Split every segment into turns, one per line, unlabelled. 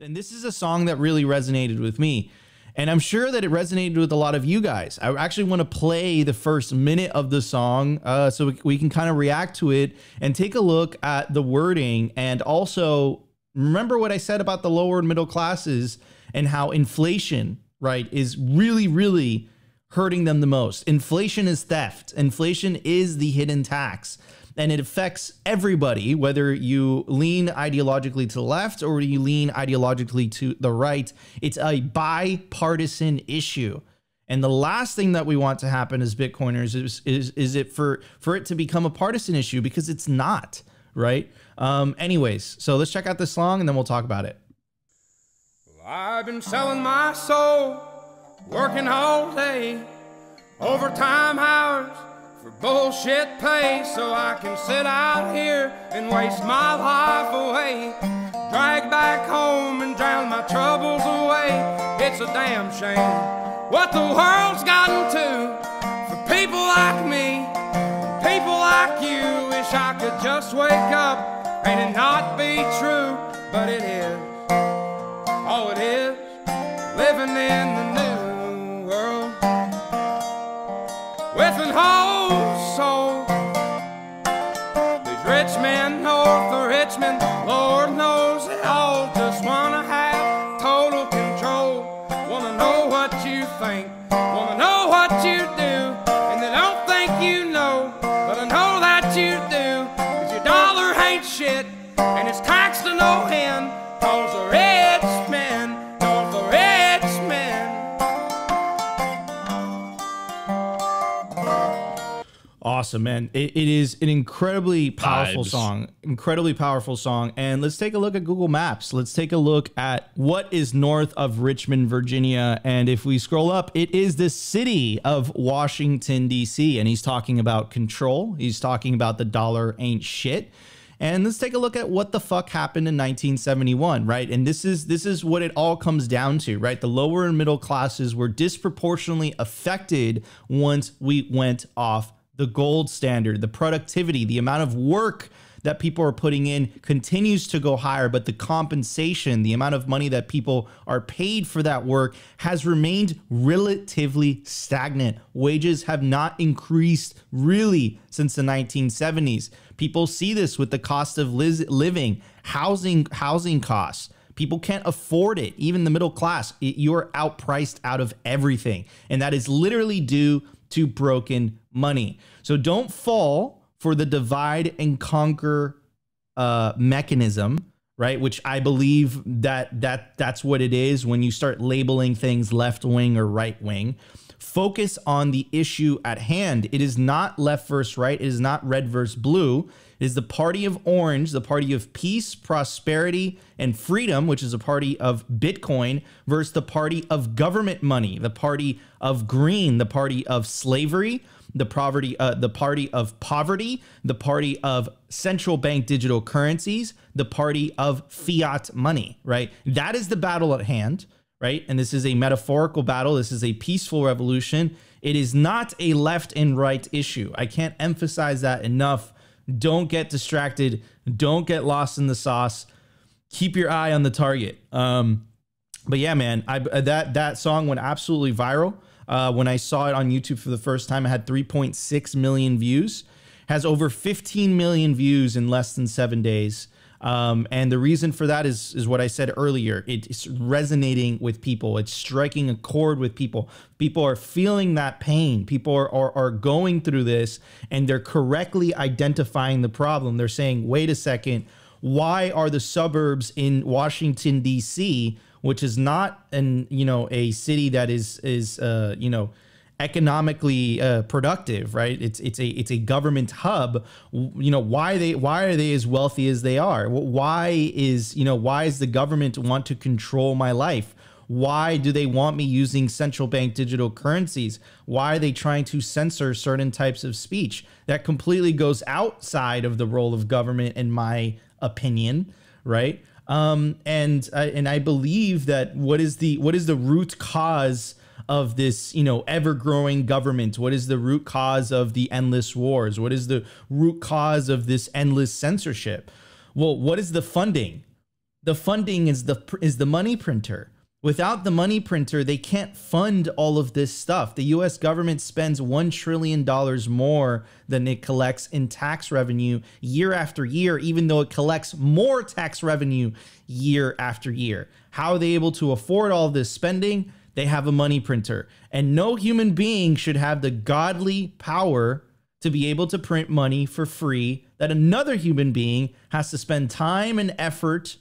And this is a song that really resonated with me. And I'm sure that it resonated with a lot of you guys. I actually want to play the first minute of the song so we can kind of react to it and take a look at the wording. And also remember what I said about the lower and middle classes and how inflation, right, is really, really hurting them the most. Inflation is theft. Inflation is the hidden tax. And it affects everybody, whether you lean ideologically to the left or you lean ideologically to the right. It's a bipartisan issue. And the last thing that we want to happen as Bitcoiners is it for it to become a partisan issue, because it's not, right? Anyways, so let's check out this song and then we'll talk about it.
Well, I've been selling my soul, working all day, overtime hours for bullshit pay, so I can sit out here and waste my life away, drag back home and drown my troubles away. It's a damn shame what the world's gotten to for people like me, people like you. Wish I could just wake up and it not be true, but it is. Oh, it is living in the new world with an whole soul. These rich men north of Richmond, Lord knows they all just wanna have total control. Wanna know what you think, wanna know what you do, and they don't think you know, but I know that you do, 'cause your dollar ain't shit, and it's taxed to no end, 'cause the rich men north of Richmond.
Awesome, man. It is an incredibly powerful song, And let's take a look at Google Maps. Let's take a look at what is north of Richmond, Virginia. And if we scroll up, it is the city of Washington, D.C. And he's talking about control. He's talking about the dollar ain't shit. And let's take a look at what the fuck happened in 1971, right? And this is what it all comes down to, right? The lower and middle classes were disproportionately affected once we went off the gold standard. The productivity, the amount of work that people are putting in continues to go higher, but the compensation, the amount of money that people are paid for that work has remained relatively stagnant. Wages have not increased really since the 1970s. People see this with the cost of living, housing costs. People can't afford it. Even the middle class, you're outpriced out of everything. And that is literally due to broken money. So don't fall for the divide and conquer mechanism, right? Which I believe that's what it is when you start labeling things left wing or right wing. Focus on the issue at hand. It is not left versus right. It is not red versus blue. It is the party of orange, the party of peace, prosperity, and freedom, which is a party of Bitcoin, versus the party of government money, the party of green, the party of slavery, the party of poverty, the party of central bank digital currencies, the party of fiat money, right? That is the battle at hand, right? And this is a metaphorical battle. This is a peaceful revolution. It is not a left and right issue. I can't emphasize that enough. Don't get distracted. Don't get lost in the sauce. Keep your eye on the target. But yeah, man, that song went absolutely viral. When I saw it on YouTube for the first time, it had 3.6 million views, has over 15 million views in less than 7 days. And the reason for that is what I said earlier. It's resonating with people. It's striking a chord with people. People are feeling that pain. People are going through this, and they're correctly identifying the problem. They're saying, wait a second, why are the suburbs in Washington, D.C., which is not a city that is economically productive, right? It's a government hub. Why are they as wealthy as they are? Why is the government want to control my life? Why do they want me using central bank digital currencies? Why are they trying to censor certain types of speech? That completely goes outside of the role of government, in my opinion, right? And I believe that what is the root cause of this, ever-growing government? What is the root cause of the endless wars? What is the root cause of this endless censorship? Well, what is the funding? The funding is the money printer. Without the money printer, they can't fund all of this stuff. The US government spends $1 trillion more than it collects in tax revenue year after year, even though it collects more tax revenue year after year. How are they able to afford all this spending? They have a money printer. And no human being should have the godly power to be able to print money for free that another human being has to spend time and effort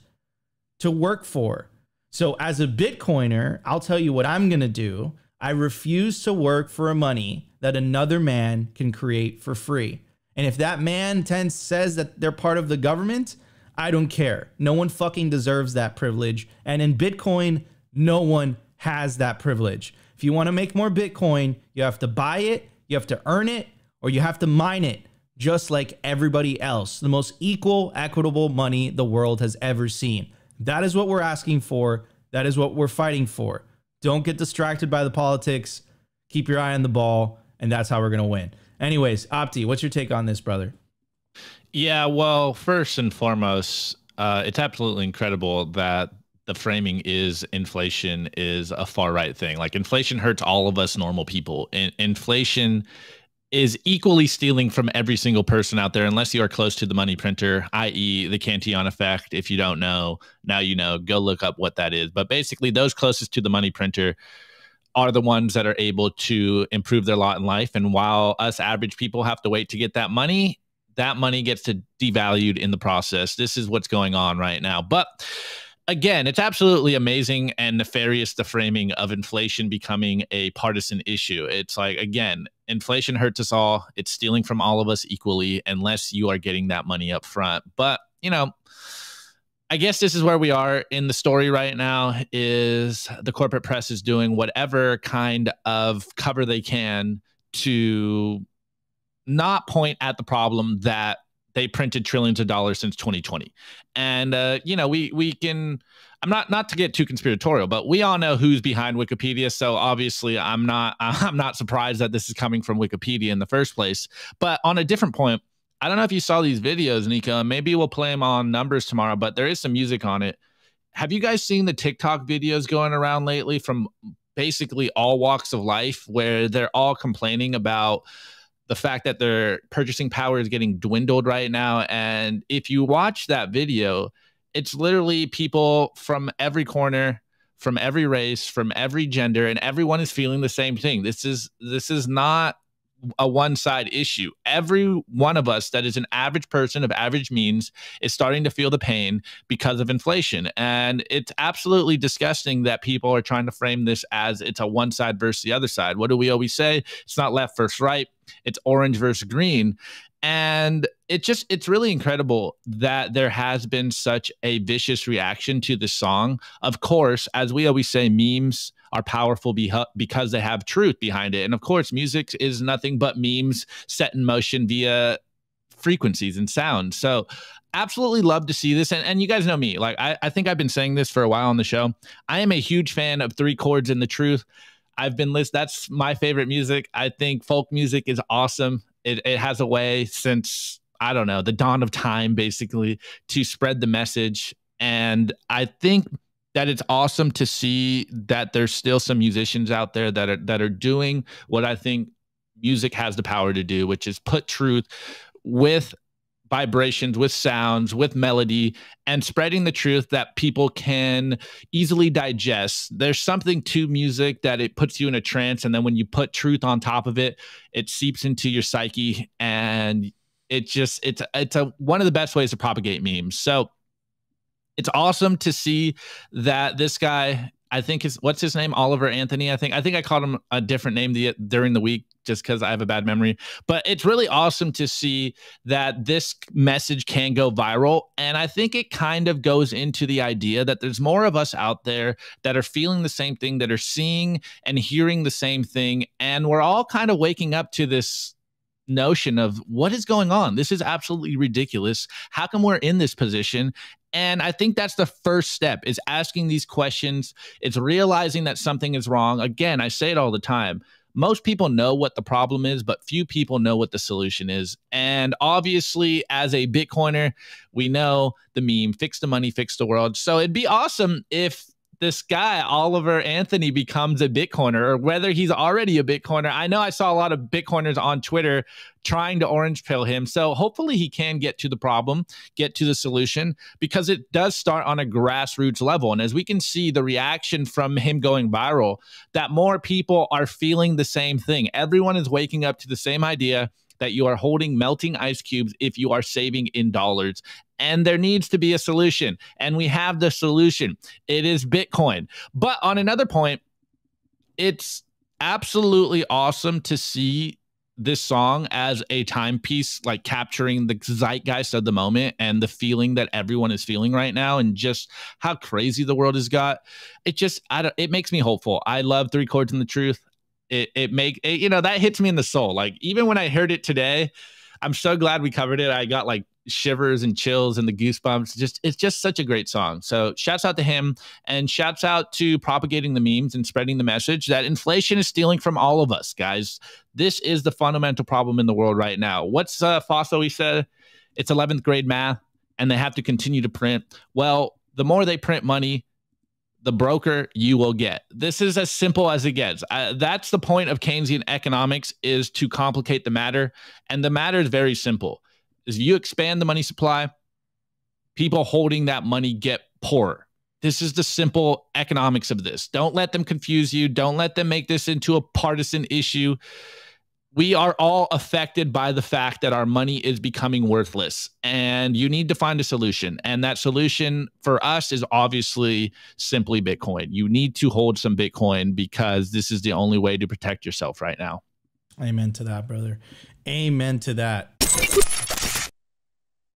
to work for. So as a Bitcoiner, I'll tell you what I'm going to do. I refuse to work for a money that another man can create for free. And if that man says that they're part of the government, I don't care. No one fucking deserves that privilege. And in Bitcoin, no one has that privilege. If you want to make more Bitcoin, you have to buy it, you have to earn it, or you have to mine it, just like everybody else. The most equal, equitable money the world has ever seen. That is what we're asking for. That is what we're fighting for. Don't get distracted by the politics. Keep your eye on the ball, and that's how we're going to win. Anyways, Opti, what's your take on this, brother?
Yeah, well, first and foremost, it's absolutely incredible that the framing is inflation is a far right thing. Like, inflation hurts all of us normal people. Inflation is equally stealing from every single person out there, unless you are close to the money printer, i.e. the Cantillon effect. If you don't know, now you know, go look up what that is. But basically, those closest to the money printer are the ones that are able to improve their lot in life. And while us average people have to wait to get that money gets to devalued in the process. This is what's going on right now. But again, it's absolutely amazing and nefarious, the framing of inflation becoming a partisan issue. It's like, again, inflation hurts us all. It's stealing from all of us equally, unless you are getting that money up front. But, you know, I guess this is where we are in the story right now, is the corporate press is doing whatever kind of cover they can to not point at the problem that they printed trillions of dollars since 2020. And, you know, we can, I'm not to get too conspiratorial, but we all know who's behind Wikipedia. So obviously I'm not surprised that this is coming from Wikipedia in the first place. But on a different point, I don't know if you saw these videos, Nico, maybe we'll play them on Numbers tomorrow, but there is some music on it. Have you guys seen the TikTok videos going around lately from basically all walks of life, where they're all complaining about the fact that their purchasing power is getting dwindled right now? And if you watch that video, it's literally people from every corner, from every race, from every gender, and everyone is feeling the same thing. This is not a one-side issue. Every one of us that is an average person of average means is starting to feel the pain because of inflation. And it's absolutely disgusting that people are trying to frame this as it's a one side versus the other side. What do we always say? It's not left versus right. It's orange versus green. And it's really incredible that there has been such a vicious reaction to this song. Of course, as we always say, memes are powerful because they have truth behind it. And of course, music is nothing but memes set in motion via frequencies and sound. So absolutely love to see this. And you guys know me. Like, I think I've been saying this for a while on the show. I am a huge fan of Three Chords and the Truth. That's my favorite music. I think folk music is awesome. It has a way since, I don't know, the dawn of time, basically, to spread the message. And I think that it's awesome to see that there's still some musicians out there that are doing what I think music has the power to do, which is put truth with vibrations, with sounds, with melody, and spreading the truth that people can easily digest. There's something to music that it puts you in a trance, and then when you put truth on top of it, it seeps into your psyche, and it's one of the best ways to propagate memes. So it's awesome to see that this guy, I think what's his name? Oliver Anthony. I think I called him a different name during the week just because I have a bad memory. But it's really awesome to see that this message can go viral. And I think it kind of goes into the idea that there's more of us out there that are feeling the same thing, that are seeing and hearing the same thing. And we're all kind of waking up to this notion of what is going on. This is absolutely ridiculous. How come we're in this position? And I think that's the first step, is asking these questions. It's realizing that something is wrong. Again, I say it all the time. Most people know what the problem is, but few people know what the solution is. And obviously, as a Bitcoiner, we know the meme, fix the money, fix the world. So it'd be awesome if this guy, Oliver Anthony, becomes a Bitcoiner, or whether he's already a Bitcoiner. I know I saw a lot of Bitcoiners on Twitter trying to orange pill him. So hopefully he can get to the problem, get to the solution, because it does start on a grassroots level. And as we can see, the reaction from him going viral, that more people are feeling the same thing. Everyone is waking up to the same idea that you are holding melting ice cubes if you are saving in dollars. And there needs to be a solution. And we have the solution. It is Bitcoin. But on another point, it's absolutely awesome to see this song as a timepiece, like capturing the zeitgeist of the moment and the feeling that everyone is feeling right now, and just how crazy the world has got. It makes me hopeful. I love 3 Chords and the Truth. That hits me in the soul. Like, even when I heard it today, I'm so glad we covered it. I got like shivers and chills and the goosebumps. It's just such a great song. So shouts out to him, and shouts out to propagating the memes and spreading the message that inflation is stealing from all of us, guys. This is the fundamental problem in the world right now. What's Fosso, he said? It's 11th grade math, and they have to continue to print. Well, the more they print money, the broker you will get. This is as simple as it gets. That's the point of Keynesian economics, is to complicate the matter. And the matter is very simple. As you expand the money supply, people holding that money get poorer. This is the simple economics of this. Don't let them confuse you. Don't let them make this into a partisan issue. We are all affected by the fact that our money is becoming worthless, and you need to find a solution. And that solution for us is obviously simply Bitcoin. You need to hold some Bitcoin, because this is the only way to protect yourself right now.
Amen to that, brother. Amen to that.